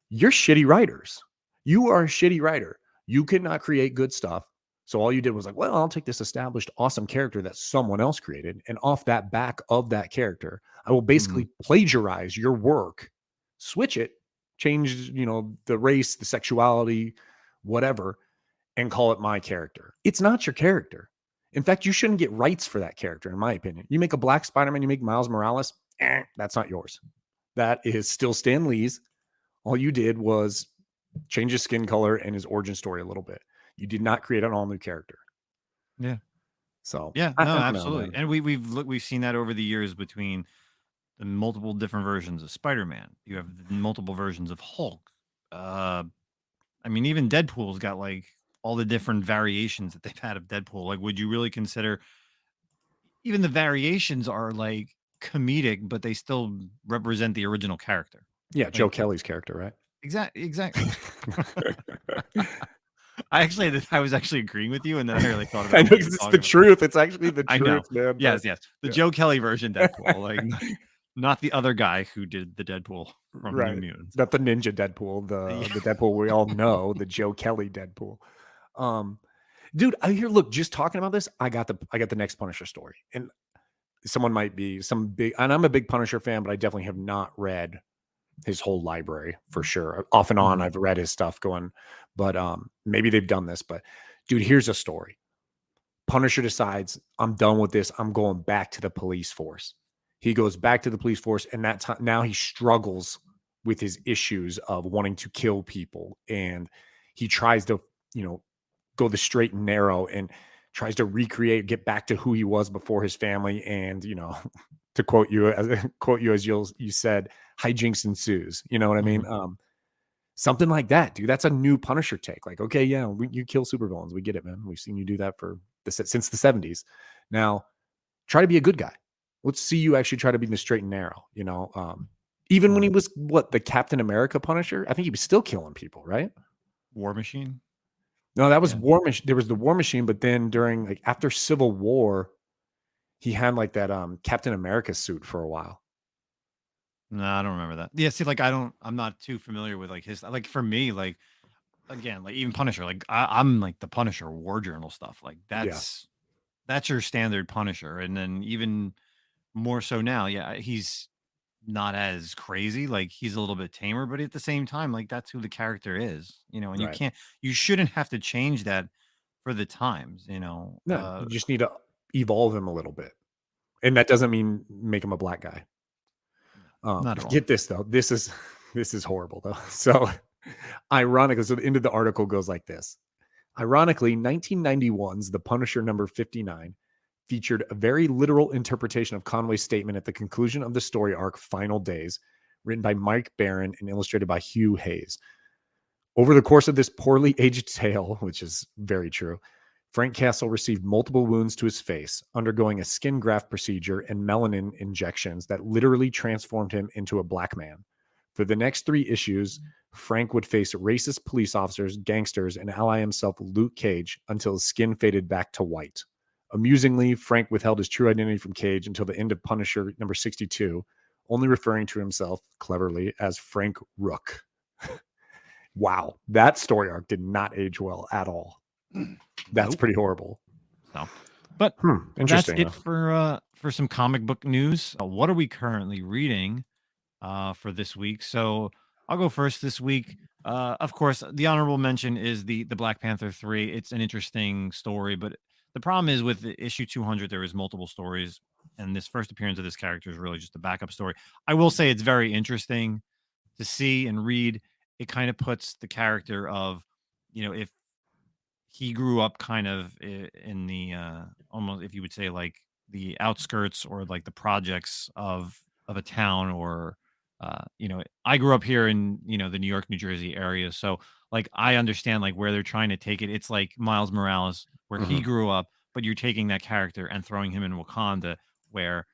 S2: you're shitty writers. You are a shitty writer. You could not create good stuff. So all you did was like, well, I'll take this established, awesome character that someone else created. And off that back of that character, I will
S1: Mhm.
S2: basically plagiarize your work, switch it, change, the race, the sexuality, whatever, and call it my character. It's not your character. In fact, you shouldn't get rights for that character, in my opinion. You make a black Spider-Man, you make Miles Morales, that's not yours. That is still Stan Lee's. All you did was change his skin color and his origin story a little bit. You did not create an all new character.
S1: Yeah.
S2: So
S1: Yeah,
S2: I
S1: no,
S2: don't know,
S1: absolutely.
S2: man.
S1: And we've seen that over the years between the multiple different versions of Spider-Man. You have the multiple versions of Hulk. Uh I mean, even Deadpool's got like all the different variations that they've had of Deadpool. Like, would you really consider even the variations are like comedic, but they still represent the original character?
S2: Yeah, Joe
S1: Like,
S2: Kelly's character, right?
S1: exactly. I was actually agreeing with you, and then I really thought
S2: I
S1: about
S2: know,
S1: what you
S2: 'cause
S1: were
S2: it's the
S1: talking about.
S2: truth. It's actually the
S1: I
S2: truth,
S1: know.
S2: man. But
S1: Yes, yes. The
S2: yeah.
S1: Joe Kelly version Deadpool, like not the other guy who did the Deadpool from New
S2: Right.
S1: Mutants.
S2: Not the ninja Deadpool,
S1: Yeah.
S2: the Deadpool we all know, the Joe Kelly Deadpool. Um, dude, I hear look, just talking about this, I got the next Punisher story. And someone might be some big, and I'm a big Punisher fan, but I definitely have not read his whole library for sure. Off and on,
S1: Mhm.
S2: I've read his stuff going, but maybe they've done this. But dude, here's a story. Punisher decides, I'm done with this. I'm going back to the police force. He goes back to the police force, and that time now he struggles with his issues of wanting to kill people, and he tries to, go the straight and narrow and tries to get back to who he was before his family. And, to quote you as you said, hijinks ensues. You know what I mean?
S1: Mhm.
S2: Something like that, dude. That's a new Punisher take. Like, okay, yeah, you kill supervillains. We get it, man. We've seen you do that since the 70s. Now, try to be a good guy. Let's see you actually try to be in the straight and narrow. Even when he
S1: Right.
S2: was the Captain America Punisher, I think he was still killing people, right?
S1: War Machine.
S2: No, that was
S1: Yeah.
S2: War Machine. There was the War Machine, but then during after Civil War, he had that Captain America suit for a while.
S1: No, I don't remember that. Yeah, see, like I'm not too familiar with like his like for me, like again, like even Punisher, like I'm like the Punisher War Journal stuff. Like
S2: Yeah,
S1: that's your standard Punisher. And then even more so now, yeah, he's not as crazy. Like he's a little bit tamer, but at the same time, like that's who the character is, and
S2: right.
S1: you shouldn't have to change that for the times.
S2: No, you just need to evolve him a little bit, and that doesn't mean make him a black guy.
S1: No, not at all.
S2: Get this though. This is horrible though. So ironic. So the end of the article goes like this. Ironically, 1991's The Punisher number 59 featured a very literal interpretation of Conway's statement at the conclusion of the story arc Final Days, written by Mike Barron and illustrated by Hugh Hayes. Over the course of this poorly aged tale, which is very true, Frank Castle received multiple wounds to his face, undergoing a skin graft procedure and melanin injections that literally transformed him into a black man. For the next 3 issues, Frank would face racist police officers, gangsters, and ally himself with Luke Cage until his skin faded back to white. Amusingly, Frank withheld his true identity from Cage until the end of Punisher number 62, only referring to himself cleverly as Frank Rook. Wow, that story arc did not age well at all. That's
S1: Nope.
S2: pretty horrible.
S1: So, but that's
S2: Interesting
S1: it
S2: though.
S1: for some comic book news. What are we currently reading for this week? So I'll go first this week. Of course, the honorable mention is the Black Panther 3. It's an interesting story, but the problem is with the issue 200, there is multiple stories, and this first appearance of this character is really just a backup story. I will say it's very interesting to see and read. It kind of puts the character of, if he grew up kind of in the almost, if you would say, like the outskirts or like the projects of a town, or I grew up here in the New York, New Jersey area, so like I understand like where they're trying to take it. It's like Miles Morales where he
S2: Mhm.
S1: grew up, but you're taking that character and throwing him in Wakanda, where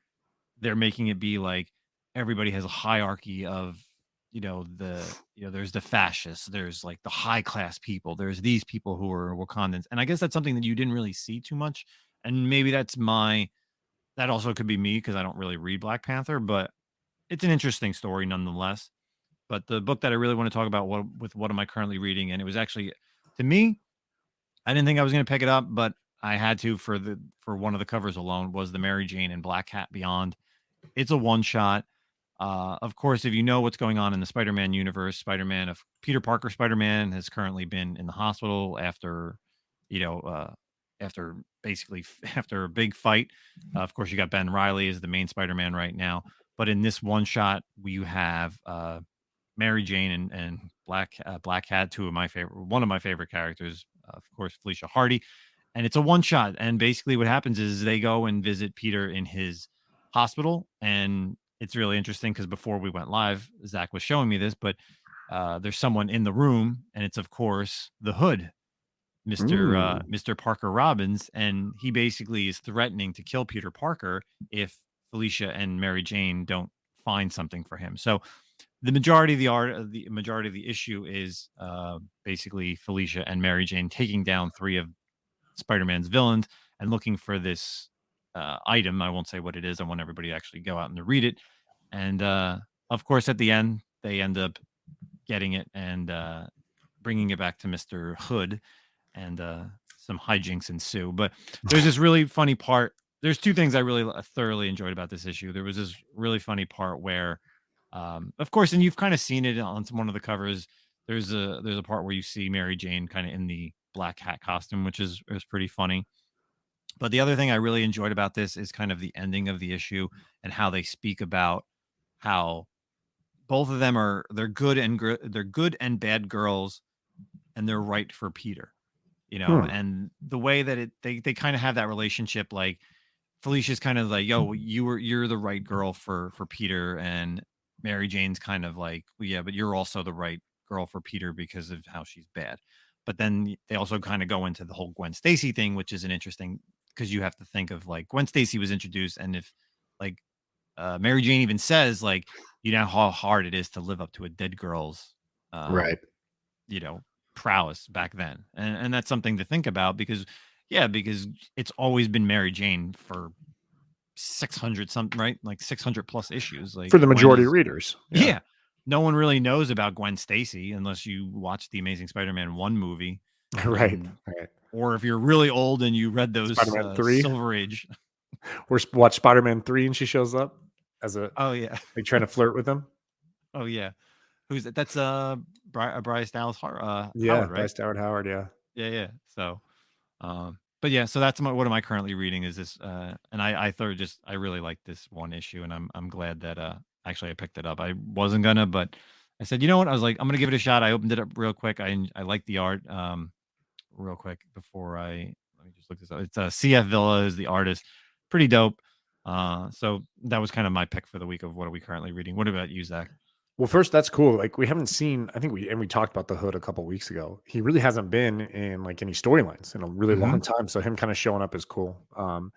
S1: they're making it be like everybody has a hierarchy of, there's the fascists, there's like the high class people, there's these people who are Wakandans. And I guess that's something that you didn't really see too much. And maybe that also could be me because I don't really read Black Panther, but it's an interesting story nonetheless. But the book that I really want to talk about, what am I currently reading? And it was actually, to me, I didn't think I was going to pick it up, but I had to for one of the covers alone, was the Mary Jane and Black Cat Beyond. It's a one shot. Of course, if you know what's going on in the Spider-Man universe, Spider-Man of Peter Parker Spider-Man has currently been in the hospital after, you know, uh, after basically after a big fight. Of course, you got Ben Riley as the main Spider-Man right now, but in this one shot, we have Mary Jane and Black Cat, one of my favorite characters, of course, Felicia Hardy, and it's a one shot. And basically, what happens is they go and visit Peter in his hospital, and it's really interesting because before we went live, Zach was showing me this, but there's someone in the room, and it's of course the Hood,
S2: Mm.
S1: Mr. Parker Robbins, and he basically is threatening to kill Peter Parker if Felicia and Mary Jane don't find something for him. So the majority of the issue is basically Felicia and Mary Jane taking down three of Spider-Man's villains and looking for this item. I won't say what it is. I want everybody to actually go out and to read it. And of course, at the end, they end up getting it and bringing it back to Mr. Hood, and some hijinks ensue. But there's this really funny part. There's two things I really thoroughly enjoyed about this issue. There was this really funny part where, of course, and you've kind of seen it on one of the covers. There's a part where you see Mary Jane kind of in the black hat costume, which is pretty funny. But the other thing I really enjoyed about this is kind of the ending of the issue and how they speak about how both of them they're good and bad girls, and they're right for Peter,
S2: Hmm.
S1: and the way that they kind of have that relationship, like Felicia's kind of like, yo, you're the right girl for Peter, and Mary Jane's kind of like, well, yeah, but you're also the right girl for Peter because of how she's bad. But then they also kind of go into the whole Gwen Stacy thing, which is an interesting, because you have to think of like Gwen Stacy was introduced, and if like Mary Jane even says like, how hard it is to live up to a dead girl's um
S2: Right.
S1: you know prowess back then, and that's something to think about, because it's always been Mary Jane for 600 something, right? Like 600 plus issues. Like
S2: For the
S1: Gwen
S2: majority of
S1: is,
S2: readers. Yeah.
S1: yeah. No one really knows about Gwen Stacy unless you watch the Amazing Spider-Man 1 movie,
S2: Right.
S1: and
S2: Right.
S1: or if you're really old and you read those
S2: Spider-Man 3.
S1: Silver Age.
S2: Watch Spider-Man 3 and she shows up as a
S1: Oh yeah.
S2: like trying to flirt with him.
S1: Oh yeah. Who's that? That's Bryce Dallas
S2: Yeah,
S1: Howard, right?
S2: Bryce Howard Howard, yeah.
S1: Yeah, yeah. So but yeah, so that's what am I currently reading is this, and I thought, just I really like this one issue, and I'm glad that actually I picked it up. I wasn't gonna, but I said, you know what? I was like, I'm gonna give it a shot. I opened it up real quick. I like the art real quick before let me just look this up. It's CF Villa is the artist. Pretty dope. So that was kind of my pick for the week of what are we currently reading. What about you, Zach?
S2: Well, first, that's cool. Like we haven't seen, I think we talked about the Hood a couple weeks ago. He really hasn't been in like any storylines in a really
S1: Hmm.
S2: long time. So him kind of showing up is cool. And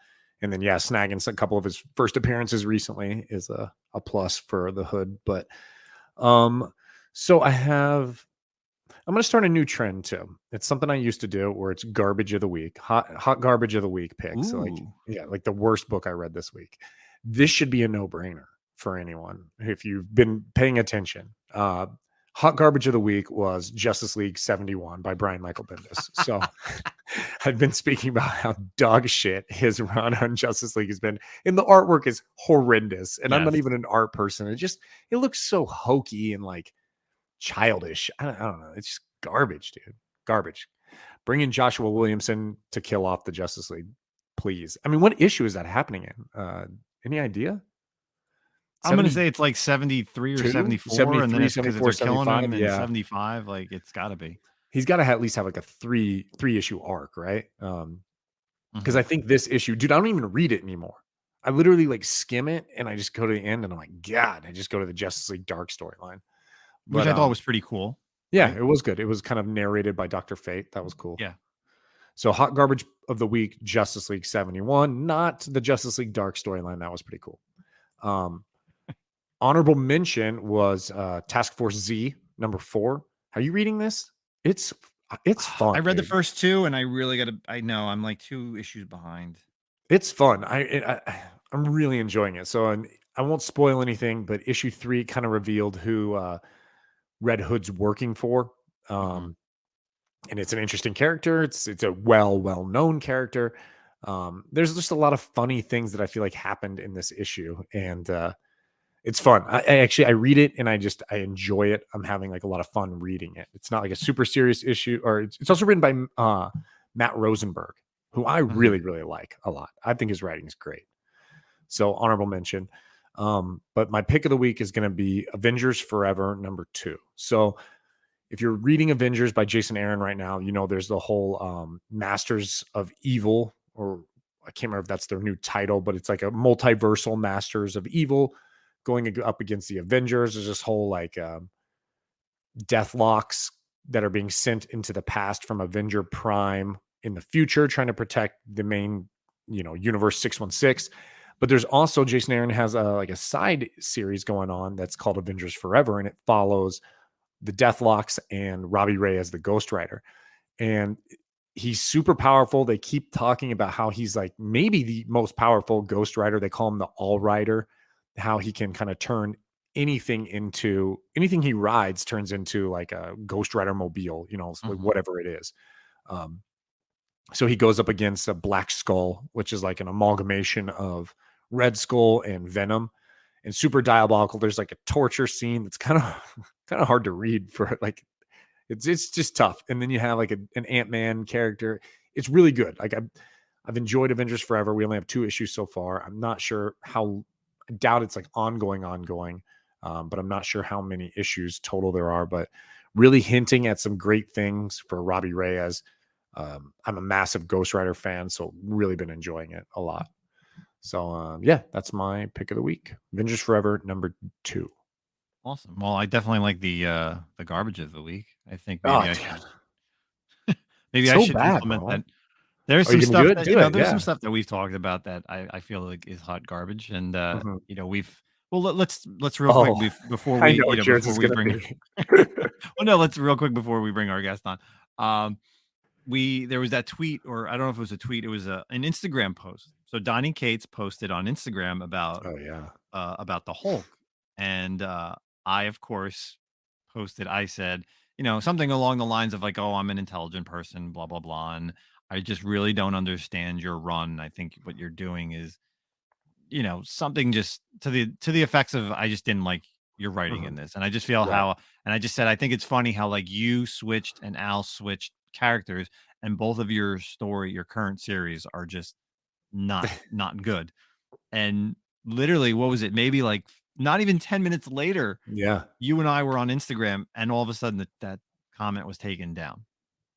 S2: then yeah, snagging a couple of his first appearances recently is a plus for the Hood. But um, so I'm gonna start a new trend too. It's something I used to do where it's garbage of the week, hot garbage of the week pick. So like
S1: Ooh.
S2: yeah, like the worst book I read this week. This should be a no-brainer for anyone if you've been paying attention. Hot garbage of the week was Justice League 71 by Brian Michael Bendis. So I've been speaking about how dog shit his run on Justice League has been, and the artwork is horrendous. And I'm not
S1: Yes.
S2: even an art person. It looks so hokey and like childish. I don't know. It's just garbage, dude. Garbage. Bring in Joshua Williamson to kill off the Justice League, please. I mean, what issue is that happening in? Any idea?
S1: I'm gonna
S2: 72,
S1: say it's like 73 or 74, and then
S2: 73,
S1: it's because
S2: 74,
S1: they're killing
S2: 75.
S1: him in
S2: Yeah.
S1: 75. Like it's got to be.
S2: He's got to at least have like a three issue arc, right? Because
S1: Hmm.
S2: I think this issue, dude, I don't even read it anymore. I literally like skim it and I just go to the end and I'm like, God, I just go to the Justice League Dark storyline.
S1: Which
S2: But
S1: I thought was pretty cool,
S2: yeah,
S1: right?
S2: it was good. It was kind of narrated by Dr. Fate. That was cool.
S1: Yeah.
S2: So hot garbage of the week, Justice League 71, not the Justice League Dark storyline. That was pretty cool. Um, honorable mention was Task Force Z #4. Are you reading this? It's
S1: I
S2: fun,
S1: read the
S2: dude.
S1: first two, and I really got to. I know I'm like 2 issues behind.
S2: It's fun. I'm really enjoying it. So I won't spoil anything, but issue 3 kind of revealed who Red Hood's working for.
S1: Hmm.
S2: Um, and it's an interesting character. It's a well known character. There's just a lot of funny things that I feel like happened in this issue, and it's fun. I read it and I enjoy it. I'm having like a lot of fun reading it. It's not like a super serious issue, or it's also written by Matt Rosenberg, who I
S1: Hmm.
S2: really like a lot. I think his writing is great. So honorable mention. But my pick of the week is going to be Avengers Forever #2. So if you're reading Avengers by Jason Aaron right now, you know there's the whole Masters of Evil, or I can't remember if that's their new title, but it's like a multiversal Masters of Evil going up against the Avengers. There's this whole like Deathlocks that are being sent into the past from Avenger Prime in the future, trying to protect the main, universe 616. But there's also Jason Aaron has like a side series going on that's called Avengers Forever, and it follows the Deathlocks and Robbie Ray as the Ghost Rider. And he's super powerful. They keep talking about how he's like maybe the most powerful Ghost Rider. They call him the All Rider, how he can kind of turn anything he rides turns into like a Ghost Rider mobile, like
S1: Hmm.
S2: whatever it is. Um, so he goes up against a Black Skull, which is like an amalgamation of Red Skull and Venom, and super diabolical. There's like a torture scene that's kind of kind of hard to read for like it's just tough. And then you have like an Ant-Man character. It's really good. Like I've enjoyed Avengers Forever. We only have 2 issues so far. I'm not sure how. I doubt it's like ongoing. But I'm not sure how many issues total there are. But really hinting at some great things for Robbie Reyes. I'm a massive Ghost Rider fan, so really been enjoying it a lot. So yeah, that's my pick of the week. Avengers Forever #2.
S1: Awesome. Well, I definitely like the garbage of the week. I think
S2: Oh,
S1: maybe I
S2: dude.
S1: should maybe I
S2: So
S1: should
S2: bad,
S1: implement
S2: bro.
S1: that. There's
S2: Are you
S1: some
S2: gonna do
S1: stuff
S2: it?
S1: that,
S2: Do it.
S1: there's some
S2: Yeah.
S1: stuff that we've talked about that I feel like is hot garbage. And
S2: Mhm.
S1: we've well let's real quick
S2: Oh,
S1: before
S2: I
S1: we
S2: know what yours
S1: before
S2: is
S1: we
S2: gonna
S1: bring
S2: be.
S1: well no, let's real quick before we bring our guest on. Um there was that tweet, or I don't know if it was a tweet, it was an Instagram post. So Donnie Cates posted on Instagram
S2: Oh yeah.
S1: about the Hulk. And I, of course, posted, I said, something along the lines of like, oh, I'm an intelligent person, blah, blah, blah. And I just really don't understand your run. I think what you're doing is, something just to the effects of, I just didn't like your writing in
S2: Mhm.
S1: this. And I just feel
S2: Right.
S1: how, and I just said, I think it's funny how like you switched and Al switched characters, and both of your current series are just not good. And literally, what was it? Maybe like not even 10 minutes later,
S2: Yeah.
S1: you and I were on Instagram, and all of a sudden that comment was taken down.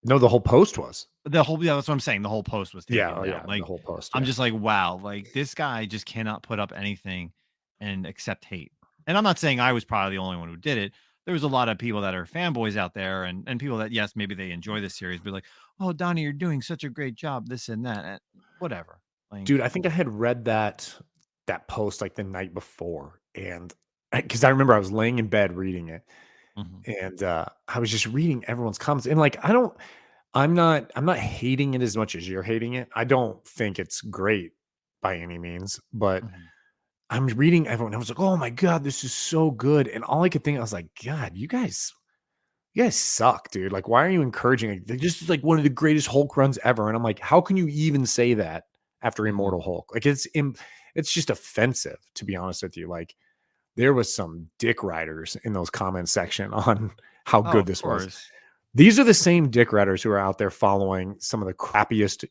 S2: No, the whole post was.
S1: Yeah, that's what I'm saying. The whole post was
S2: Yeah.
S1: taken
S2: Oh
S1: down.
S2: yeah. The
S1: Like,
S2: whole post.
S1: I'm
S2: Yeah.
S1: just like, wow, like this guy just cannot put up anything and accept hate. And I'm not saying I was probably the only one who did it. There was a lot of people that are fanboys out there, and people that, yes, maybe they enjoy this series, but like, oh, Donnie, you're doing such a great job, this and that, and whatever. Like,
S2: Dude, I think I had read that post like the night before, and because I remember I was laying in bed reading it,
S1: mhm,
S2: and I was just reading everyone's comments, and like I'm not hating it as much as you're hating it. I don't think it's great by any means, but
S1: mhm.
S2: I'm reading everyone. I was like, oh my god, this is so good, and all I could think, I was like, God, you guys suck, dude. Like, why are you encouraging it? This is like one of the greatest Hulk runs ever. And I'm like, how can you even say that after
S1: Mhm.
S2: Immortal Hulk? Like, it's just offensive, to be honest with you. Like, there was some dick riders in those comment section on how
S1: Oh,
S2: good
S1: of
S2: this was.
S1: course.
S2: These are the same dick riders who are out there following some of the crappiest,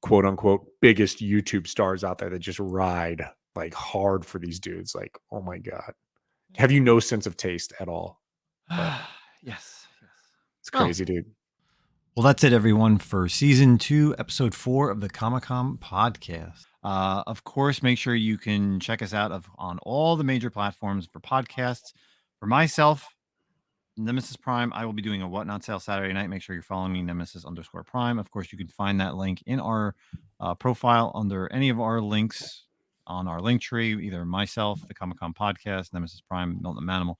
S2: quote unquote, biggest YouTube stars out there that just ride like hard for these dudes. Like, oh my God. Have you no sense of taste at all? But
S1: Yes, yes.
S2: it's
S1: Well,
S2: crazy, dude.
S1: well, that's it, everyone, for season 2, episode 4 of the Comic Con podcast. Of course, make sure you can check us out on all the major platforms for podcasts. For myself, Nemesis Prime, I will be doing a Whatnot sale Saturday night. Make sure you're following me, Nemesis_Prime. Of course, you can find that link in our profile under any of our links on our link tree, either myself, the Comic Con podcast, Nemesis Prime, Milton Manimal.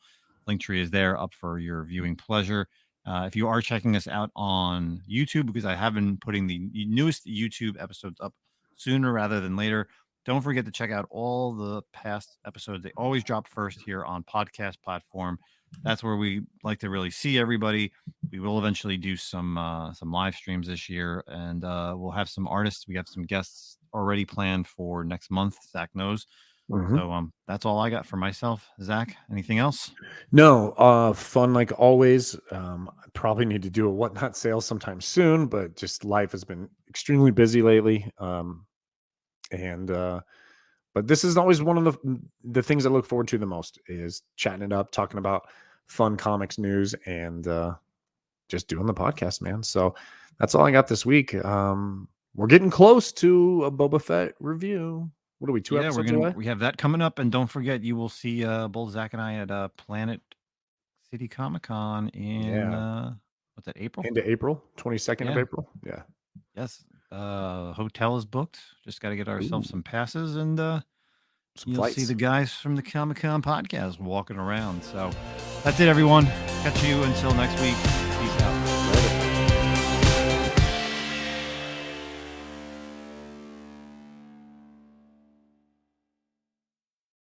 S1: Link tree is there up for your viewing pleasure. If you are checking us out on YouTube, because I have been putting the newest YouTube episodes up sooner rather than later, don't forget to check out all the past episodes. They always drop first here on podcast platform. That's where we like to really see everybody. We will eventually do some live streams this year, and we'll have some artists. We have some guests already planned for next month. Zach knows.
S2: Mhm.
S1: So that's all I got for myself. Zach, anything else?
S2: No, fun like always. I probably need to do a whatnot sale sometime soon, but just life has been extremely busy lately. And but this is always one of the things I look forward to the most is chatting it up, talking about fun comics news, and just doing the podcast, man. So that's all I got this week. We're getting close to a Boba Fett review. What are we, two
S1: Yeah,
S2: episodes away?
S1: we have that coming up, and don't forget, you will see both Zach and I at Planet City Comic Con in
S2: Yeah.
S1: what's that, April?
S2: Into April, 22nd of
S1: Yeah.
S2: April. Yeah.
S1: Yes. Hotel is booked. Just got to get ourselves
S2: Ooh,
S1: some passes, and
S2: some
S1: you'll see the
S2: flights.
S1: guys from the Comic Con podcast walking around. So that's it, everyone. Catch you until next week. Peace out.
S2: Later.